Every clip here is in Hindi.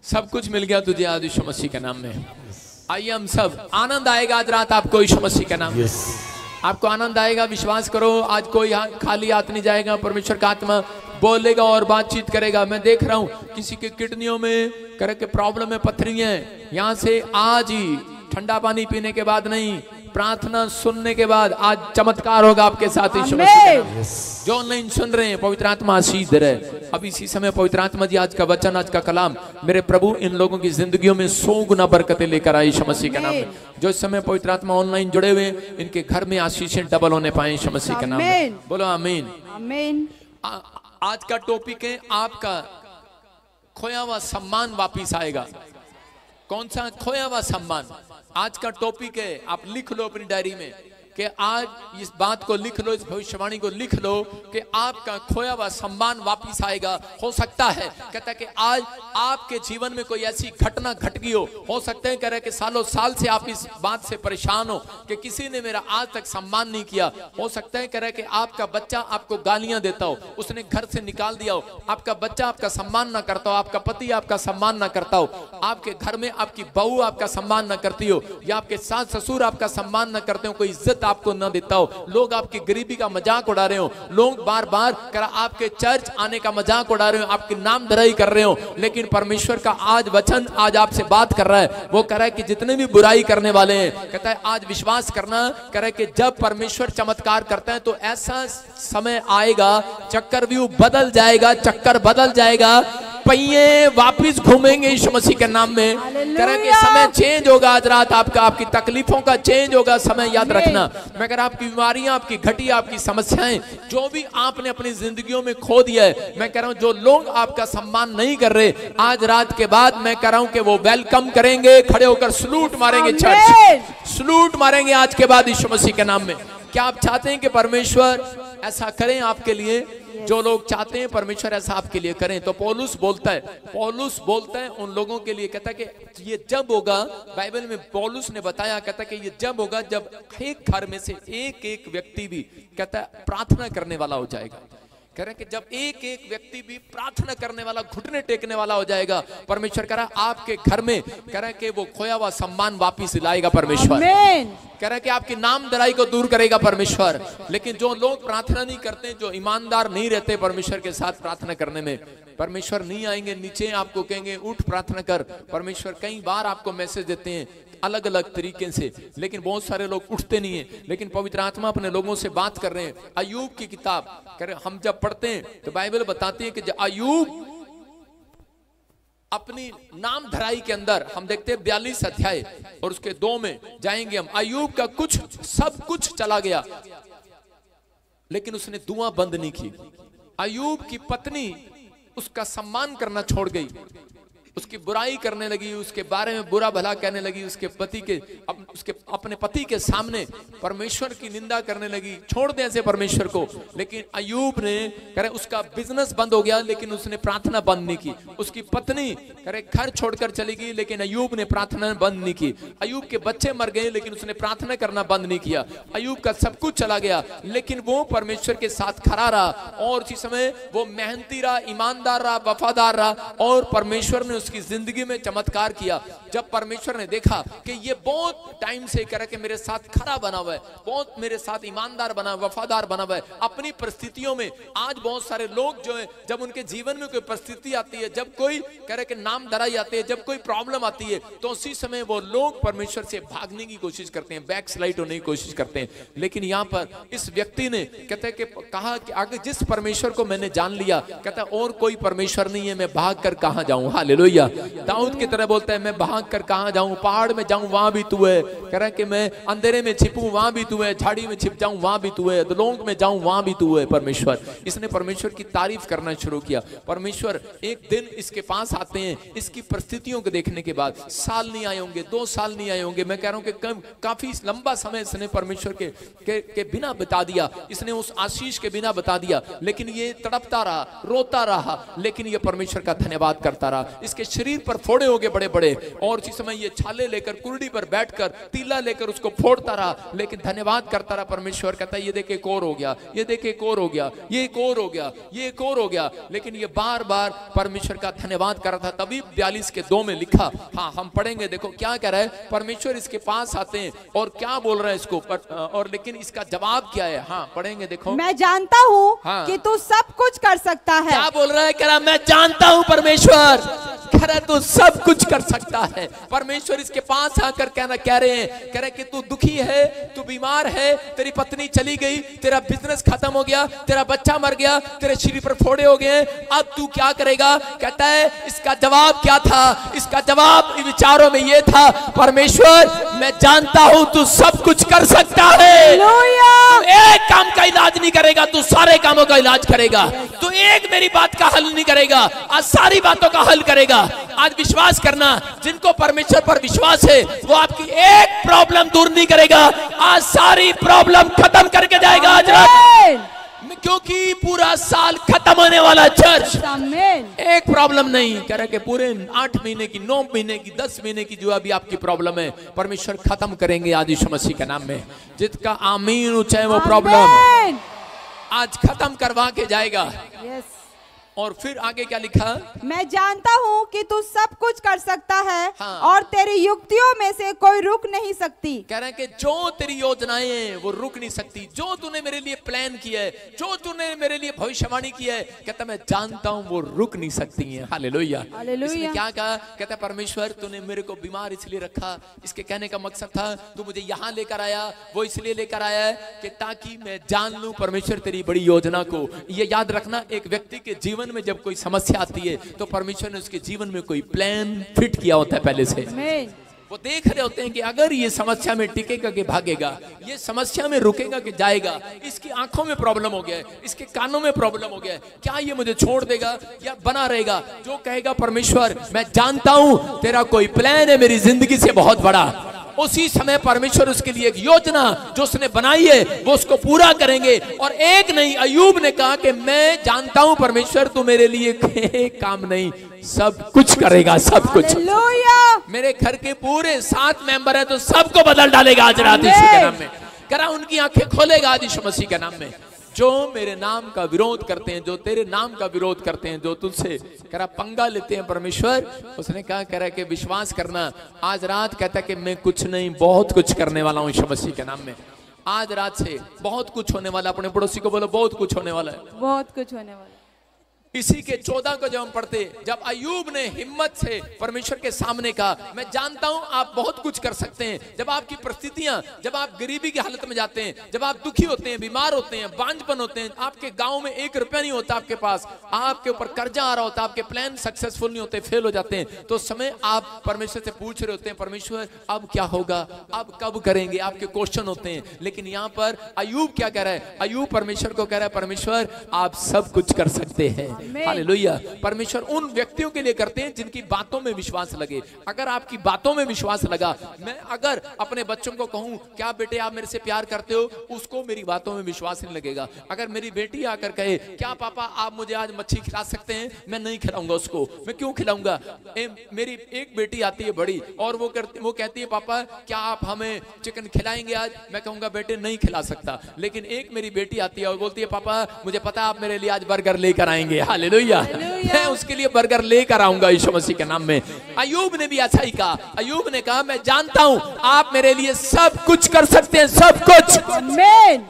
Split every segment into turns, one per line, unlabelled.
सब कुछ मिल गया तुझे आज यीशु मसीह के नाम में। आइए हम सब, आनंद आएगा आज रात आपको यीशु मसीह के नाम में। आपको आनंद आएगा, विश्वास करो। आज कोई खाली हाथ नहीं जाएगा। परमेश्वर का आत्मा बोलेगा और बातचीत करेगा। मैं देख रहा हूँ किसी के किडनियों में करके प्रॉब्लम है, पथरियां हैं। यहाँ से आज ही ठंडा पानी पीने के बाद नहीं, प्रार्थना सुनने के बाद आज चमत्कार होगा आपके साथ यीशु मसीह। जो ऑनलाइन सुन रहे हैं, पवित्र आत्मा आशीष दे रहे। अब इसी समय पवित्र आत्मा जी आज का वचन, आज का कलाम मेरे प्रभु इन लोगों की जिंदगियों में 100 गुना बरकतें लेकर आए यीशु मसीह के नाम में। जो इस समय पवित्र आत्मा ऑनलाइन जुड़े हुए, इनके घर में आशीषें डबल होने पाए यीशु मसीह के नाम में। बोलो आमीन आमीन। आज का टॉपिक है आपका खोया हुआ सम्मान वापिस आएगा। कौन सा खोया हुआ सम्मान? आज का टॉपिक है, आप लिख लो अपनी डायरी में कि आज इस बात को लिख लो, इस भविष्यवाणी को लिख लो कि आपका खोया हुआ सम्मान वापिस आएगा। हो सकता है कहता है कि आज आपके जीवन में कोई ऐसी घटना घट गई हो सकता है कह रहे कि सालों साल से आप इस बात से परेशान हो कि किसी ने मेरा आज तक सम्मान नहीं किया। हो सकता है कह रहे कि आपका बच्चा आपको गालियां देता हो, उसने घर से निकाल दिया हो, आपका बच्चा आपका सम्मान ना करता हो, आपका पति आपका सम्मान ना करता हो, आपके घर में आपकी बहू आपका सम्मान ना करती हो, या आपके सास ससुर आपका सम्मान ना करते हो, कोई इज्जत आपको ना देता हो, लोग आपकी गरीबी का मजाक उड़ा रहे हो, लोग बार बार आपके चर्च आने का मजाक उड़ा रहे हो, आपकी नाम धराई कर रहे हो। लेकिन परमेश्वर का आज वचन आज आपसे बात कर रहा है। वो कह रहा है कि जितने भी बुराई करने वाले हैं, कहता है आज विश्वास करना, कह रहा है कि जब परमेश्वर चमत्कार करता है तो ऐसा समय आएगा, चक्रव्यूह बदल जाएगा, चक्कर बदल जाएगा, पहिए वापिस घूमेंगे यीशु मसीह के नाम में। कह रहा है कि समय चेंज होगा आज रात आपका, आपकी तकलीफों का चेंज होगा समय। याद रखना, मैं कह रहा आपकी बीमारियां, आपकी घटिया, आपकी समस्याएं, जो भी आपने अपनी जिंदगियों में खो दिया है, मैं कह रहा हूं जो लोग आपका सम्मान नहीं कर रहे, आज रात के बाद मैं कह रहा हूं कि वो वेलकम करेंगे, खड़े होकर सलूट मारेंगे, चर्च सलूट मारेंगे आज के बाद यीशु मसीह के नाम में। क्या आप चाहते हैं कि परमेश्वर ऐसा करें आपके लिए? जो लोग चाहते हैं परमेश्वर ऐसा आपके लिए करें, तो पौलुस बोलता है उन लोगों के लिए, कहता है कि ये जब होगा, बाइबल में पौलुस ने बताया, कहता है कि ये जब होगा जब एक घर में से एक एक व्यक्ति भी, कहता है, प्रार्थना करने वाला हो जाएगा। कह रहे कि जब एक एक व्यक्ति भी प्रार्थना करने वाला, घुटने टेकने वाला हो जाएगा, परमेश्वर कह रहा आपके घर में, कह रहे कि वो खोया हुआ सम्मान वापिस लाएगा परमेश्वर। कह रहे कि आपकी नाम दराई को दूर करेगा परमेश्वर। लेकिन जो लोग प्रार्थना नहीं करते, जो ईमानदार नहीं रहते परमेश्वर के साथ प्रार्थना करने में, परमेश्वर नहीं आएंगे नीचे, आपको कहेंगे उठ प्रार्थना कर। परमेश्वर कई बार आपको मैसेज देते हैं अलग अलग तरीके से, लेकिन बहुत सारे लोग उठते नहीं है। लेकिन पवित्र आत्मा अपने लोगों से बात कर रहे हैं। अय्यूब की किताब कह रहे हम जब पढ़ते हैं तो बाइबल बताती है कि जब अय्यूब अपनी नाम धराई के अंदर, हम देखते हैं 42 अध्याय और उसके 2 में जाएंगे हम, अय्यूब का कुछ सब कुछ चला गया, लेकिन उसने दुआ बंद नहीं की। अय्यूब की पत्नी उसका सम्मान करना छोड़ गई, उसकी बुराई करने लगी, उसके बारे में बुरा भला कहने लगी, उसके पति के उसके अपने पति के सामने परमेश्वर की निंदा करने लगी। छोड़ दे ऐसे परमेश्वर को। लेकिन अय्यूब ने करे उसका बिजनेस बंद हो गया, लेकिन उसने प्रार्थना बंद नहीं की। उसकी पत्नी करे घर छोड़कर चली गई, लेकिन अय्यूब ने प्रार्थना बंद नहीं की। अय्यूब के बच्चे मर गए, लेकिन उसने प्रार्थना करना बंद नहीं किया। अय्यूब का सब कुछ चला गया, लेकिन वो परमेश्वर के साथ खड़ा रहा, और उसी समय वो मेहनती रहा, ईमानदार रहा, वफादार रहा, और परमेश्वर ने उसकी जिंदगी में चमत्कार किया। जब परमेश्वर ने देखा कि ये बहुत टाइम से कह रहा कि मेरे साथ खड़ा बना हुआ है, बहुत मेरे साथ ईमानदार बना, वफादार बना हुआ है अपनी परिस्थितियों में। आज बहुत सारे लोग जो है, जब उनके जीवन में कोई परिस्थिति आती है, जब कोई कह रहे कि नाम धराई आती है, जब कोई प्रॉब्लम आती है, तो उसी समय वो लोग परमेश्वर से भागने की कोशिश करते हैं, बैक स्लाइड होने की कोशिश करते हैं। लेकिन यहाँ पर इस व्यक्ति ने कहते हैं कि कहा कि आगे जिस परमेश्वर को मैंने जान लिया, कहता है और कोई परमेश्वर नहीं है, मैं भाग कर कहां जाऊं। हालेलुया। दाऊद की तरह बोलता है मैं भाग कर कहां जाऊं, पहाड़ में जाऊं वहां भी तू है, कह रहा है कि मैं अंधेरे में छिपूं वहां भी तू है, झाड़ी में छिप जाऊं वहां भी तू है, दलोंग में जाऊं वहां भी तू है परमेश्वर। इसने परमेश्वर की तारीफ करना शुरू किया। परमेश्वर एक दिन इसके पास आते हैं, इसकी परिस्थितियों को देखने के बाद। साल नहीं आए होंगे, 2 साल नहीं आए होंगे, मैं कह रहा हूं कि काफी लंबा समय इसने परमेश्वर के बिना बता दिया, इसने उस आशीष के बिना बता दिया। लेकिन ये तड़पता रहा, रोता रहा, लेकिन ये परमेश्वर का धन्यवाद करता रहा। इसके इसके शरीर पर फोड़े हो गए बड़े बड़े, और उसी समय ये छाले लेकर कुर्डी पर बैठकर तीला लेकर उसको फोड़ता रहा, लेकिन धन्यवाद करता रहा। परमेश्वर कहता है ये देख एक और हो गया, ये देख एक और हो गया, ये एक और हो गया, ये एक और हो गया, लेकिन ये बार बार परमेश्वर का धन्यवाद कर रहा था। तभी 42:2 में लिखा, हाँ हम पढ़ेंगे, देखो क्या कह रहा है। परमेश्वर इसके पास आते हैं और क्या बोल रहा है इसको और लेकिन इसका जवाब क्या है, हाँ पढ़ेंगे देखो।
मैं जानता हूँ
हाँ।
कि तू सब कुछ कर सकता है।
क्या बोल रहा है, कह रहा मैं जानता हूँ परमेश्वर, कह रहा तू सब कुछ कर सकता है। परमेश्वर इसके पास आकर कह रहे हैं, कह रहे कि तू दुखी है, तू बीमार है, तेरी पत्नी चली गई, तेरा बिजनेस खत्म हो गया, तेरा बच्चा मर गया, तेरे शरीर पर फोड़े हो गए, अब तू क्या करेगा। कहता है इसका जवाब क्या था, इसका जवाब विचारों में ये था, परमेश्वर मैं जानता हूं तू सब कुछ कर सकता है। तू एक काम का इलाज नहीं करेगा, तू सारे कामों का इलाज करेगा। तू एक मेरी बात का हल नहीं करेगा, आज सारी बातों का हल करेगा। आज विश्वास करना, जिनको परमेश्वर पर विश्वास है वो आपकी एक प्रॉब्लम दूर नहीं करेगा, आज सारी प्रॉब्लम खत्म करके जाएगा आज रात, क्योंकि पूरा साल खत्म होने वाला चर्च। एक प्रॉब्लम नहीं, कह रहा कि पूरे 8 महीने की, 9 महीने की, 10 महीने की जो अभी आपकी प्रॉब्लम है परमेश्वर खत्म करेंगे आज यीशु मसीह के नाम में। जिसका आमीन ऊंचाई वो प्रॉब्लम आज खत्म करवा के जाएगा। और फिर आगे क्या लिखा,
मैं जानता हूँ कि तू सब कुछ कर सकता है,
हाँ।
और तेरी युक्तियों में से कोई रुक नहीं सकती।
कह रहे हैं कि जो तेरी योजनाएं हैं वो रुक नहीं सकती, जो तूने मेरे लिए प्लान किया है, जो तूने मेरे लिए भविष्यवाणी किया है, कहता मैं जानता हूँ वो रुक नहीं सकती हैं। हालेलुया। इसने क्या कहा, कहता परमेश्वर तूने मेरे को बीमार इसलिए रखा, इसके कहने का मकसद था तू मुझे यहाँ लेकर आया, वो इसलिए लेकर आया है कि ताकि मैं जान लूं परमेश्वर तेरी बड़ी योजना को। ये याद रखना, एक व्यक्ति के जीवन में जब कोई समस्या आती है तो परमेश्वर ने उसके जीवन में कोई प्लान फिट किया होता है पहले से। वो देख रहे होते हैं कि अगर ये समस्या में टिकेगा कि भागेगा, ये समस्या में रुकेगा कि जाएगा, इसकी आंखों में प्रॉब्लम हो गया है, इसके कानों में प्रॉब्लम हो गया है, क्या ये मुझे छोड़ देगा या बना रहेगा। जो कहेगा परमेश्वर मैं जानता हूं तेरा कोई प्लान है मेरी जिंदगी से बहुत बड़ा, उसी समय परमेश्वर उसके लिए एक योजना जो उसने बनाई है वो उसको पूरा करेंगे। और एक नहीं, अय्यूब ने कहा कि मैं जानता हूं परमेश्वर तू मेरे लिए एक काम नहीं सब कुछ करेगा, सब कुछ। मेरे घर के पूरे 7 मेंबर हैं तो सबको बदल डालेगा आज रात यीशु के नाम में। करा उनकी आंखें खोलेगा आज यीशु मसीह के नाम में। जो मेरे नाम का विरोध करते हैं, जो तेरे नाम का विरोध करते हैं, जो तुझसे करा पंगा लेते हैं परमेश्वर, उसने कहा करा कि विश्वास करना आज रात, कहता कि मैं कुछ नहीं बहुत कुछ करने वाला हूं यीशु मसीह के नाम में। आज रात से बहुत कुछ होने वाला। अपने पड़ोसी को बोलो बहुत कुछ होने वाला है,
बहुत कुछ होने वाला।
इसी के 14 को जब हम पढ़ते, जब अय्यूब ने हिम्मत से परमेश्वर के सामने कहा मैं जानता हूं आप बहुत कुछ कर सकते हैं। जब आपकी परिस्थितियां, जब आप गरीबी की हालत में जाते हैं, जब आप दुखी होते हैं, बीमार होते हैं, बांझपन होते हैं, आपके गांव में 1 रुपया नहीं होता आपके पास, आपके ऊपर कर्जा आ रहा होता, आपके प्लान सक्सेसफुल नहीं होते, फेल हो जाते हैं, तो उस समय आप परमेश्वर से पूछ रहे होते हैं परमेश्वर अब क्या होगा, अब कब करेंगे, आपके क्वेश्चन होते हैं। लेकिन यहाँ पर अय्यूब क्या कह रहा है, अय्यूब परमेश्वर को कह रहा है परमेश्वर आप सब कुछ कर सकते हैं। हालेलुया। परमेश्वर उन व्यक्तियों के लिए करते हैं जिनकी बातों में विश्वास लगे। अगर आपकी बातों में विश्वास लगा, मैं अगर अपने बच्चों को कहूं क्या बेटे आप मेरे से प्यार करते हो, उसको मेरी बातों में विश्वास नहीं लगेगा। अगर मेरी बेटी आकर कहे क्या पापा आप मुझे आज मच्छी खिला सकते हैं, मैं नहीं खिलाऊंगा उसको। मैं क्यों खिलाऊंगा? मेरी एक बेटी आती है बड़ी और वो कहती है पापा क्या आप हमें चिकन खिलाएंगे आज, मैं कहूंगा बेटे नहीं खिला सकता। लेकिन एक मेरी बेटी आती है और बोलती है पापा मुझे पता है आप मेरे लिए आज बर्गर लेकर आएंगे। हालेलुया। मैं उसके लिए बर्गर लेकर आऊंगा यीशु मसीह के नाम में। अय्यूब ने भी ऐसा ही कहा। अय्यूब ने कहा मैं जानता हूं आप मेरे लिए सब कुछ कर सकते हैं, सब कुछ। आमीन।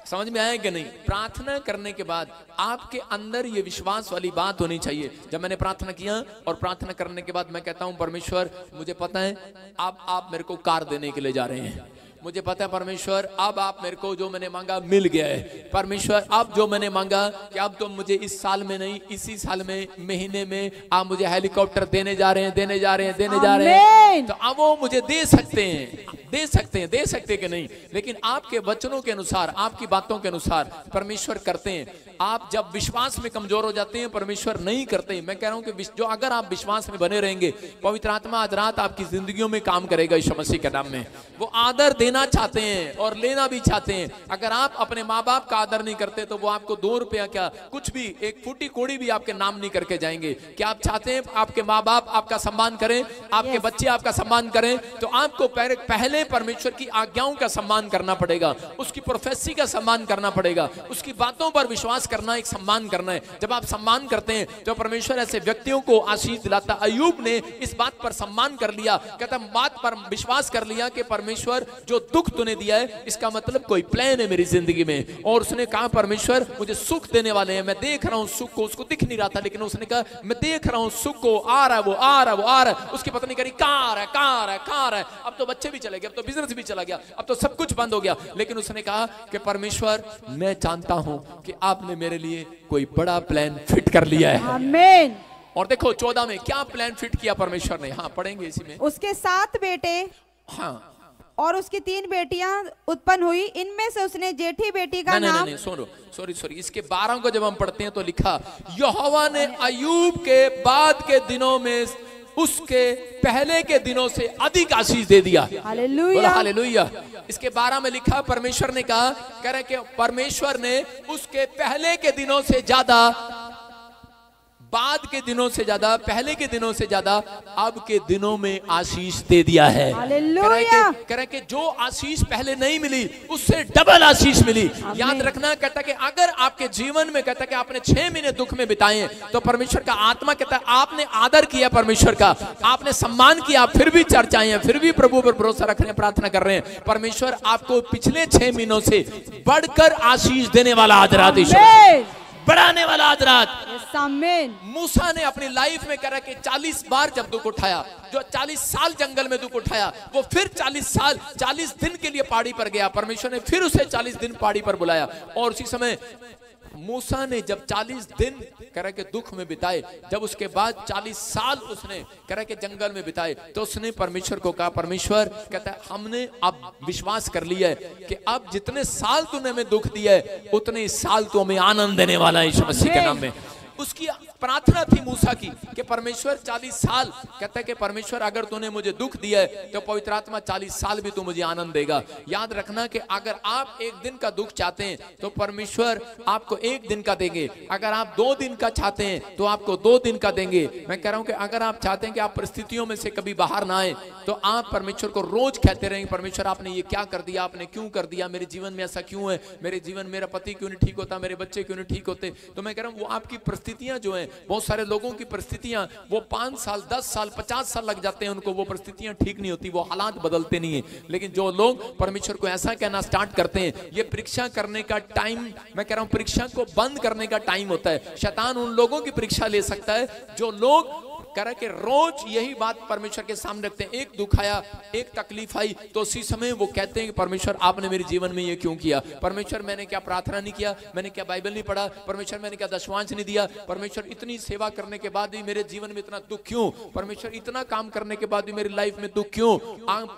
समझ में आया कि नहीं? प्रार्थना करने के बाद आपके अंदर ये विश्वास वाली बात होनी चाहिए। जब मैंने प्रार्थना किया और प्रार्थना करने के बाद मैं कहता हूं परमेश्वर मुझे पता है आप मेरे को कार देने के लिए जा रहे हैं, मुझे पता है परमेश्वर अब आप मेरे को जो मैंने मांगा मिल गया है। परमेश्वर अब जो मैंने मांगा कि अब तो मुझे इस साल में नहीं इसी साल में महीने में आप मुझे हेलीकॉप्टर देने जा रहे हैं। तो अब वो मुझे दे सकते हैं कि नहीं। लेकिन आपके वचनों के अनुसार, आपकी बातों के अनुसार परमेश्वर करते हैं। आप जब विश्वास में कमजोर हो जाते हैं परमेश्वर नहीं करते। मैं कह रहा हूं कि जो अगर आप विश्वास में बने रहेंगे, पवित्र आत्मा आज रात आपकी जिंदगियों में काम करेगा यीशु मसीह के नाम में। वो आदर देना चाहते हैं और लेना भी चाहते हैं। अगर आप अपने माँ बाप का आदर नहीं करते तो वो आपको 2 रुपया क्या कुछ भी, एक फूटी कोड़ी भी आपके नाम नहीं करके जाएंगे। क्या आप चाहते हैं आपके माँ बाप आपका सम्मान करें, आपके बच्चे आपका सम्मान करें? तो आपको पहले परमेश्वर की आज्ञाओं का सम्मान करना पड़ेगा, उसकी प्रोफेसी का सम्मान करना पड़ेगा, उसकी बातों पर विश्वास करना एक सम्मान करना है। जब आप सम्मान करते हैं तो परमेश्वर ऐसे व्यक्तियों को आशीष दिलाता। अय्यूब ने इस बात पर सम्मान कर लिया, कहता बात पर विश्वास कर लिया कि परमेश्वर जो दुख तूने दिया है इसका मतलब कोई प्लान है मेरी जिंदगी में। और उसने कहा परमेश्वर मुझे सुख देने वाले हैं, मैं देख रहा हूं सुख को। उसको दिख नहीं रहा था लेकिन उसने कहा मैं देख रहा हूं सुख को, आ रहा है वो, आ रहा है वो, आ रहा है। उसकी पत्नी करी कहां है, कहां है, कहां है। अब तो बच्चे भी चले गए, अब तो बिजनेस भी चला गया, अब तो सब कुछ बंद हो गया। लेकिन उसने कहा कि परमेश्वर मैं जानता हूं कि आपने मेरे लिए कोई बड़ा प्लान फिट कर लिया है।
आमीन।
और देखो 14 में क्या प्लान फिट किया परमेश्वर ने। हाँ पढ़ेंगे इसी में।
उसके 7 बेटे
हाँ
और उसकी 3 बेटियां उत्पन्न हुई। इनमें से उसने जेठी बेटी का नाम
नहीं, सॉरी इसके 12 को जब हम पढ़ते हैं तो लिखा यहोवा ने अय्यूब के बाद के दिनों में उसके पहले के दिनों से अधिक आशीष दे दिया।
Hallelujah,
hallelujah. इसके 12 में लिखा परमेश्वर ने कहा कह रहे कि परमेश्वर ने उसके पहले के दिनों से ज्यादा, बाद के दिनों से ज्यादा, पहले के दिनों से ज्यादा अब के दिनों में आशीष दे दिया है।
हालेलुया।
कह रहे कि जो आशीष पहले नहीं मिली उससे डबल आशीष मिली। याद रखना, कहता कि अगर आपके जीवन में कहता कि आपने 6 महीने दुख में बिताए तो परमेश्वर का आत्मा कहता है आपने आदर किया परमेश्वर का, आपने सम्मान किया, फिर भी चर्चाएं हैं, फिर भी प्रभु पर भरोसा रख रहे हैं, प्रार्थना कर रहे हैं। परमेश्वर आपको पिछले 6 महीनों से बढ़कर आशीष देने वाला आज रात, बढ़ाने वाला आज रात। मूसा ने अपनी लाइफ में कह रहा कि 40 बार जब दुख उठाया, जो 40 साल जंगल में दुख उठाया, वो फिर 40 दिन के लिए पहाड़ी पर गया। परमेश्वर ने फिर उसे 40 दिन पहाड़ी पर बुलाया। और उसी समय मूसा ने जब 40 दिन कह रहा कि दुख में बिताए, जब उसके बाद 40 साल उसने कह रहा कि जंगल में बिताए, तो उसने परमेश्वर को कहा परमेश्वर कहता है हमने अब विश्वास कर लिया है कि अब जितने साल तूने हमें दुख दिया है उतने साल तू हमें आनंद देने वाला है यीशु मसीह के नाम में। उसकी प्रार्थना थी मूसा की कि परमेश्वर 40 साल कहता है कि परमेश्वर अगर तूने मुझे दुख दिया है तो पवित्र आत्मा 40 साल भी तू मुझे आनंद देगा। याद रखना कि अगर आप 1 दिन का दुख चाहते हैं तो परमेश्वर आपको 1 दिन का देंगे। अगर आप 2 दिन का चाहते हैं तो आपको 2 दिन का देंगे। मैं कह रहा हूं कि अगर आप चाहते हैं कि आप परिस्थितियों में से कभी बाहर ना आए तो आप परमेश्वर को रोज कहते रहेंगे परमेश्वर आपने ये क्या कर दिया, आपने क्यों कर दिया, मेरे जीवन में ऐसा क्यों है, मेरे जीवन मेरा पति क्यों नहीं ठीक होता, मेरे बच्चे क्यों नहीं ठीक होते। तो मैं कह रहा हूं वो आपकी परिस्थितियां जो है, बहुत सारे लोगों की परिस्थितियां वो 5 साल 10 साल 50 साल लग जाते हैं उनको, वो परिस्थितियां ठीक नहीं होती, वो हालात बदलते नहीं है। लेकिन जो लोग परमेश्वर को ऐसा कहना स्टार्ट करते हैं, ये परीक्षा करने का टाइम, मैं कह रहा हूं परीक्षा को बंद करने का टाइम होता है। शैतान उन लोगों की परीक्षा ले सकता है जो लोग कह कि रोज यही बात परमेश्वर के सामने रखते हैं। एक दुख आया, एक तकलीफ आई तो उसी समय वो कहते हैं कि परमेश्वर आपने मेरे जीवन में ये क्यों किया, परमेश्वर मैंने क्या प्रार्थना नहीं किया, मैंने क्या बाइबल नहीं पढ़ा, परमेश्वर मैंने क्या दशवांश नहीं दिया, परमेश्वर इतनी सेवा करने के बाद भी मेरे जीवन में इतना दुख क्यों, परमेश्वर इतना काम करने के बाद भी मेरी लाइफ में दुख क्यों।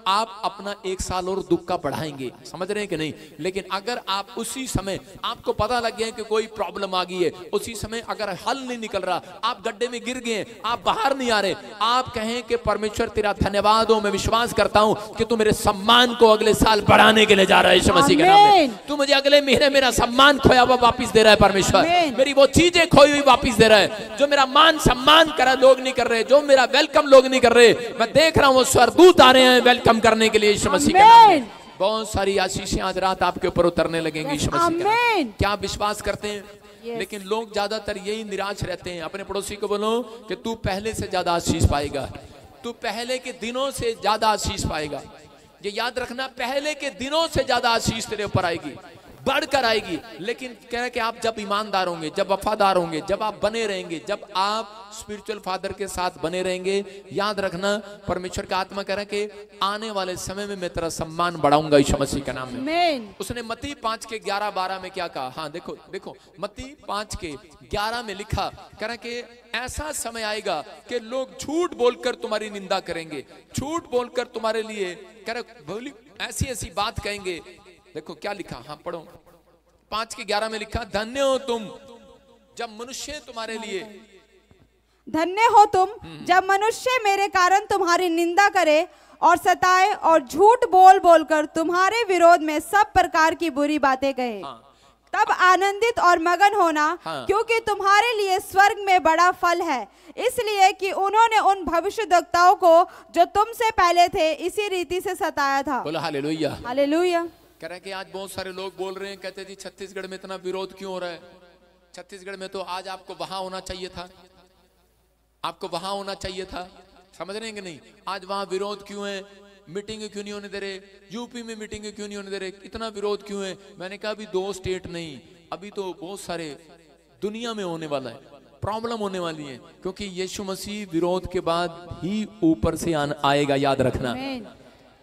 आप अपना 1 साल और दुख का बढ़ाएंगे, समझ रहे हैं कि नहीं। लेकिन अगर आप उसी समय आपको पता लग गया कि कोई प्रॉब्लम आ गई है, उसी समय अगर हल नहीं निकल रहा, आप गड्ढे में गिर गए, आप बाहर नहीं आ रहे, आप कहें कि परमेश्वर तेरा धन्यवाद हो, मैं विश्वास करता हूं कि तू मेरे सम्मान को अगले साल बढ़ाने के लिए जा रहा है यीशु मसीह के नाम में। तू मुझे अगले महीने मेरा सम्मान खोया हुआ वापस दे रहा है परमेश्वर, मेरी वो चीजें खोई हुई वापस दे रहा है जो मेरा मान सम्मान करा लोग नहीं कर रहे, जो मेरा वेलकम लोग नहीं कर रहे। मैं देख रहा हूं वो स्वर्गदूत आ रहे हैं वेलकम करने के लिए यीशु मसीह के नाम में। बहुत सारी आशीषें आज रात आपके ऊपर उतरने लगेंगी यीशु मसीह के नाम में। क्या आप विश्वास करते हैं? लेकिन लोग ज्यादातर यही निराश रहते हैं। अपने पड़ोसी को बोलो कि तू पहले से ज्यादा आशीष पाएगा, तू पहले के दिनों से ज्यादा आशीष पाएगा। ये याद रखना, पहले के दिनों से ज्यादा आशीष तेरे ऊपर आएगी, बढ़कर आएगी। लेकिन कह रहे कि आप जब ईमानदार होंगे, जब वफादार होंगे, जब आप बने रहेंगे, जब आप स्पिरिचुअल फादर के साथ बने रहेंगे, याद रखना परमेश्वर का आत्मा कह रहा है कि आने वाले समय में मैं तेरा सम्मान बढ़ाऊंगा यीशु मसीह का नाम में। उसने मत्ती 5 के 11-12 में क्या कहा? हाँ देखो मत्ती 5 के 11 में लिखा, कह रहा कि ऐसा समय आएगा कि लोग झूठ बोलकर तुम्हारी निंदा करेंगे, झूठ बोलकर तुम्हारे लिए कह रहा ऐसी ऐसी बात कहेंगे। देखो क्या लिखा, हाँ पढ़ो, 5 के 11 में लिखा, धन्य हो तुम जब मनुष्य तुम्हारे लिए,
धन्य हो तुम जब मनुष्य मेरे कारण तुम्हारी निंदा करे और सताए और झूठ बोल बोलकर तुम्हारे विरोध में सब प्रकार की बुरी बातें कहे।
हाँ,
तब आनंदित और मगन होना,
हाँ,
क्योंकि तुम्हारे लिए स्वर्ग में बड़ा फल है, इसलिए कि उन्होंने उन भविष्यद्वक्ताओं को जो तुमसे पहले थे इसी रीति से सताया था।
बोलो हालेलुया।
हालेलुया।
कह रहे हैं कि आज बहुत सारे लोग बोल रहे हैं, कहते थे छत्तीसगढ़ में इतना विरोध क्यों हो रहा है, छत्तीसगढ़ में तो आज आपको वहां होना चाहिए था, आपको वहां होना चाहिए था। समझ रहे हैं कि नहीं? आज वहां विरोध क्यों है, मीटिंग क्यों नहीं होने दे रहे, यूपी में मीटिंग क्यों नहीं होने दे रहे, इतना विरोध क्यों है? मैंने कहा अभी 2 स्टेट नहीं, अभी तो बहुत सारे दुनिया में होने वाला है, प्रॉब्लम होने वाली है, क्योंकि यीशु मसीह विरोध के बाद ही ऊपर से आएगा। याद रखना,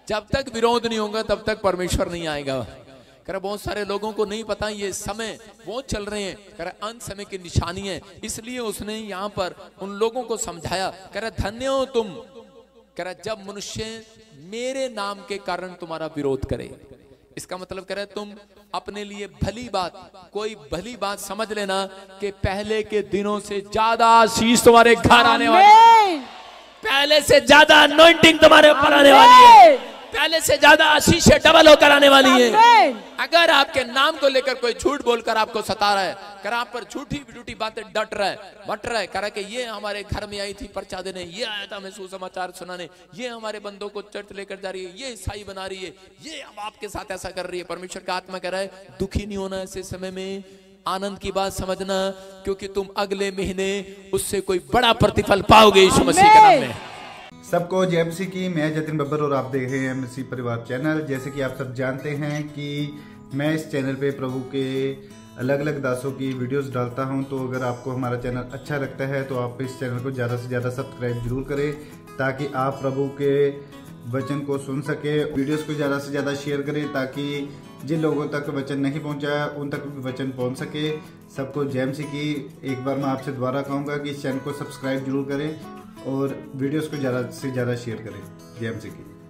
जब तक विरोध नहीं होगा तब तक परमेश्वर नहीं आएगा। कह रहा बहुत सारे लोगों को नहीं पता ये समय वो चल रहे हैं, कह रहा अंत समय की निशानी है, इसलिए उसने यहाँ पर उन लोगों को समझाया। कह रहा धन्य हो तुम, कह रहा जब मनुष्य मेरे नाम के कारण तुम्हारा विरोध करे। इसका मतलब कह रहा तुम अपने लिए भली बात, कोई भली बात समझ लेना कि पहले के दिनों से ज्यादा आशीष तुम्हारे घर आने वाली है, पहले से ज्यादा अनॉइंटिंग तुम्हारे ऊपर आने वाली है, पहले से ज्यादा आशीष डबल होकर आने वाली है। अगर आपके नाम को लेकर कोई झूठ बोलकर आपको सता रहा है, कर आप पर झूठी बातें बट रहा है, कह कि ये हमारे घर में आई थी पर्चा देने, ये आया था हमें सुसमाचार सुनाने, ये हमारे बंदों को चर्च लेकर जा रही है, ये ईसाई बना रही है, ये अब आपके साथ ऐसा कर रही है। परमेश्वर का आत्मा कह रहा है दुखी नहीं होना ऐसे समय में, आनंद की बात समझना, क्योंकि तुम अगले महीने उससे कोई बड़ा प्रतिफल पाओगे यीशु मसीह के नाम में।
सबको जय मसीह की। मैं जतिन बब्बर और आप देख रहे हैं मसीह परिवार चैनल। जैसे कि आप सब जानते हैं कि मैं इस चैनल पे प्रभु के अलग अलग दासों की वीडियोस डालता हूं, तो अगर आपको हमारा चैनल अच्छा लगता है तो आप इस चैनल को ज़्यादा से ज़्यादा सब्सक्राइब जरूर करें, ताकि आप प्रभु के वचन को सुन सके। वीडियोस को ज़्यादा से ज़्यादा शेयर करें, ताकि जिन लोगों तक वचन नहीं पहुंचा उन तक वचन पहुंच सके। सबको जय मसीह की। एक बार मैं आपसे दोबारा कहूँगा कि इस चैनल को सब्सक्राइब जरूर करें और वीडियोस को ज़्यादा से ज़्यादा शेयर करें। जय मसीह की।